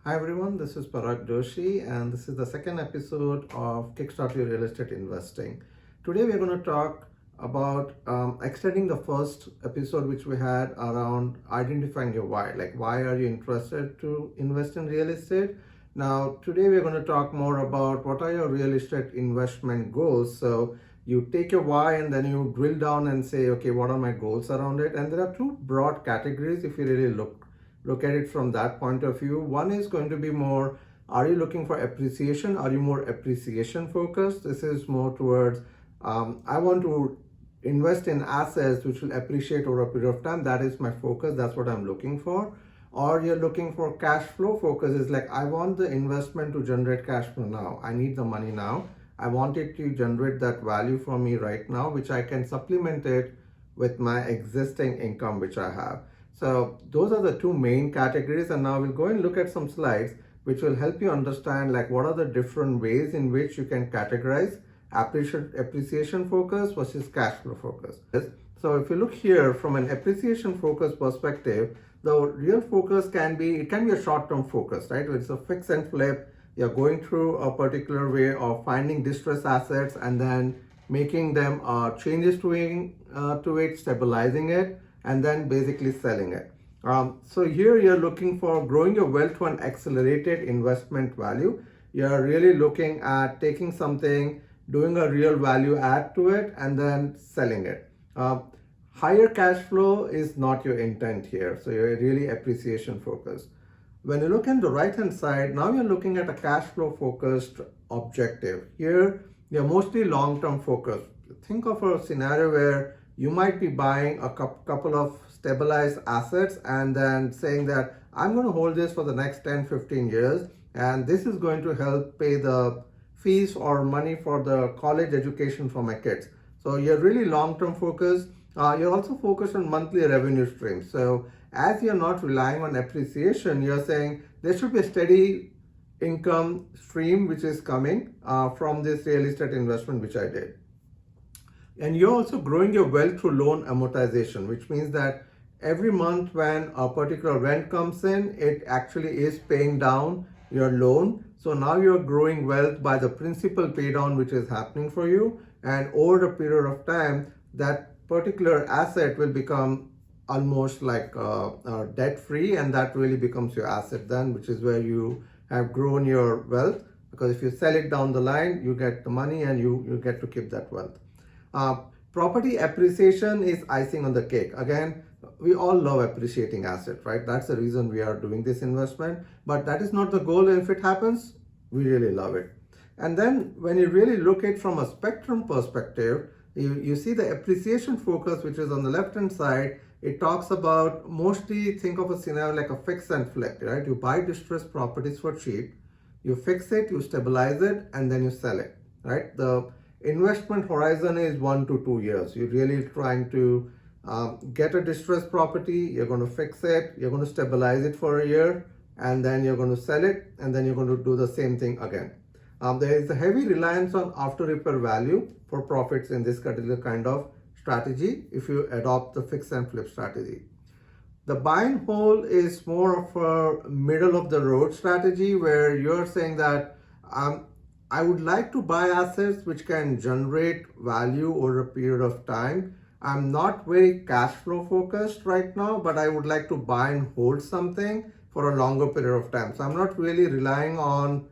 Hi everyone, this is Parag Doshi and this is the second episode of Kickstart Your Real Estate Investing. Today we are going to talk about extending the first episode which we had around identifying your why. Like, why are you interested to invest in real estate? Now today we are going to talk more about what are your real estate investment goals. So you take your why and then you drill down and say, okay, what are my goals around it? And there are two broad categories if you really look at it from that point of view. One is going to be more, are you looking for appreciation? Are you more appreciation focused? This is more towards, I want to invest in assets which will appreciate over a period of time. That is my focus. That's what I'm looking for. Or you're looking for cash flow focus, is like, I want the investment to generate cash flow now. I need the money now. I want it to generate that value for me right now, which I can supplement it with my existing income which I have. So those are the two main categories, and now we'll go and look at some slides which will help you understand like what are the different ways in which you can categorize appreciation focus versus cash flow focus. So if you look here from an appreciation focus perspective, the real focus can be a short-term focus, right? It's a fix and flip. You're going through a particular way of finding distressed assets and then making them changes to it, stabilizing it, and then basically selling it. So here you're looking for growing your wealth to an accelerated investment value. You're really looking at taking something, doing a real value add to it, and then selling it. Higher cash flow is not your intent here. So you're really appreciation focused. When you look at the right hand side, now you're looking at a cash flow focused objective. Here, you're mostly long-term focused. Think of a scenario where you might be buying a couple of stabilized assets and then saying that I'm going to hold this for the next 10-15 years, and this is going to help pay the fees or money for the college education for my kids. So you're really long-term focused. You're also focused on monthly revenue streams. So as you're not relying on appreciation, you're saying there should be a steady income stream which is coming from this real estate investment which I did. And you're also growing your wealth through loan amortization, which means that every month when a particular rent comes in, it actually is paying down your loan. So now you're growing wealth by the principal pay down which is happening for you. And over a period of time, that particular asset will become almost like debt free, and that really becomes your asset then, which is where you have grown your wealth, because if you sell it down the line, you get the money and you get to keep that wealth. Property appreciation is icing on the cake. Again, we all love appreciating assets, right? That's the reason we are doing this investment, but that is not the goal. And if it happens, we really love it. And then when you really look at it from a spectrum perspective, you see the appreciation focus, which is on the left hand side. It talks about, mostly think of a scenario like a fix and flip, right? You buy distressed properties for cheap, you fix it, you stabilize it, and then you sell it, right? The investment horizon is 1 to 2 years. You're really trying to get a distressed property, you're going to fix it, you're going to stabilize it for a year, and then you're going to sell it, and then you're going to do the same thing again. There is a heavy reliance on after repair value for profits in this particular kind of strategy if you adopt the fix and flip strategy. The buy and hold is more of a middle of the road strategy where you're saying that I would like to buy assets which can generate value over a period of time. I'm not very cash flow focused right now, but I would like to buy and hold something for a longer period of time. So I'm not really relying on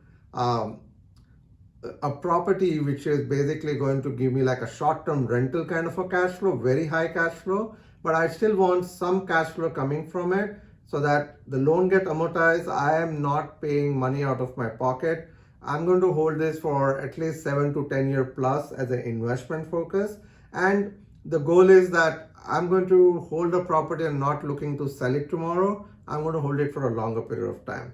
a property which is basically going to give me like a short-term rental kind of a cash flow, very high cash flow, but I still want some cash flow coming from it so that the loan get amortized. I am not paying money out of my pocket. I'm going to hold this for at least 7 to 10 year plus as an investment focus. And the goal is that I'm going to hold the property and not looking to sell it tomorrow. I'm going to hold it for a longer period of time.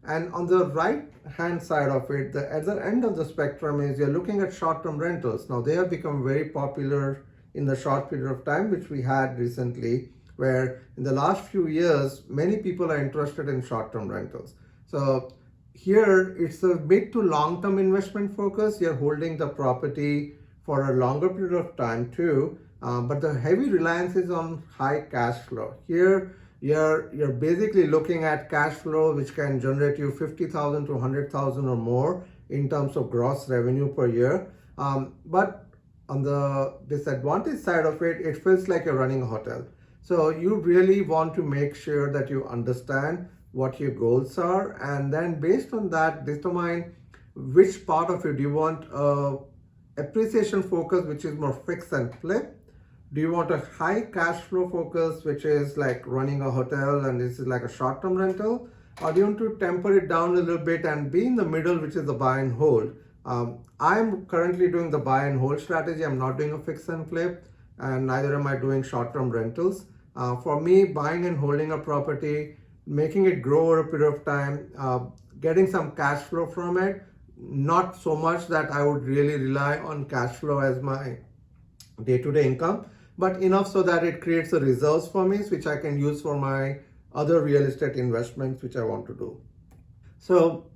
And on the right hand side of it, at the end of the spectrum is you're looking at short-term rentals. Now they have become very popular in the short period of time, which we had recently, where in the last few years, many people are interested in short-term rentals. So here it's a mid to long-term investment focus. You're holding the property for a longer period of time too, but the heavy reliance is on high cash flow. Here, you're basically looking at cash flow which can generate you 50,000 to 100,000 or more in terms of gross revenue per year. But on the disadvantage side of it, it feels like you're running a hotel. So you really want to make sure that you understand what your goals are, and then based on that, determine which part of it do you want appreciation focus, which is more fix and flip. Do you want a high cash flow focus, which is like running a hotel and this is like a short-term rental? Or do you want to temper it down a little bit and be in the middle, which is the buy and hold? I'm currently doing the buy and hold strategy. I'm not doing a fix and flip, and neither am I doing short-term rentals. For me, buying and holding a property, making it grow over a period of time, getting some cash flow from it, not so much that I would really rely on cash flow as my day-to-day income, but enough so that it creates the reserves for me, which I can use for my other real estate investments, which I want to do. So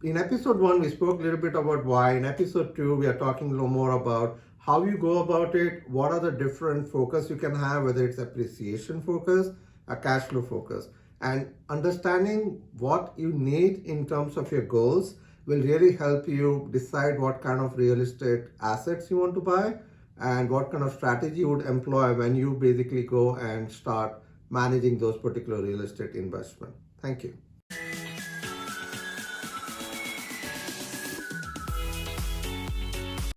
in episode 1, we spoke a little bit about why. In episode 2, we are talking a little more about how you go about it, what are the different focus you can have, whether it's appreciation focus, a cash flow focus, and understanding what you need in terms of your goals will really help you decide what kind of real estate assets you want to buy and what kind of strategy you would employ when you basically go and start managing those particular real estate investment. Thank you.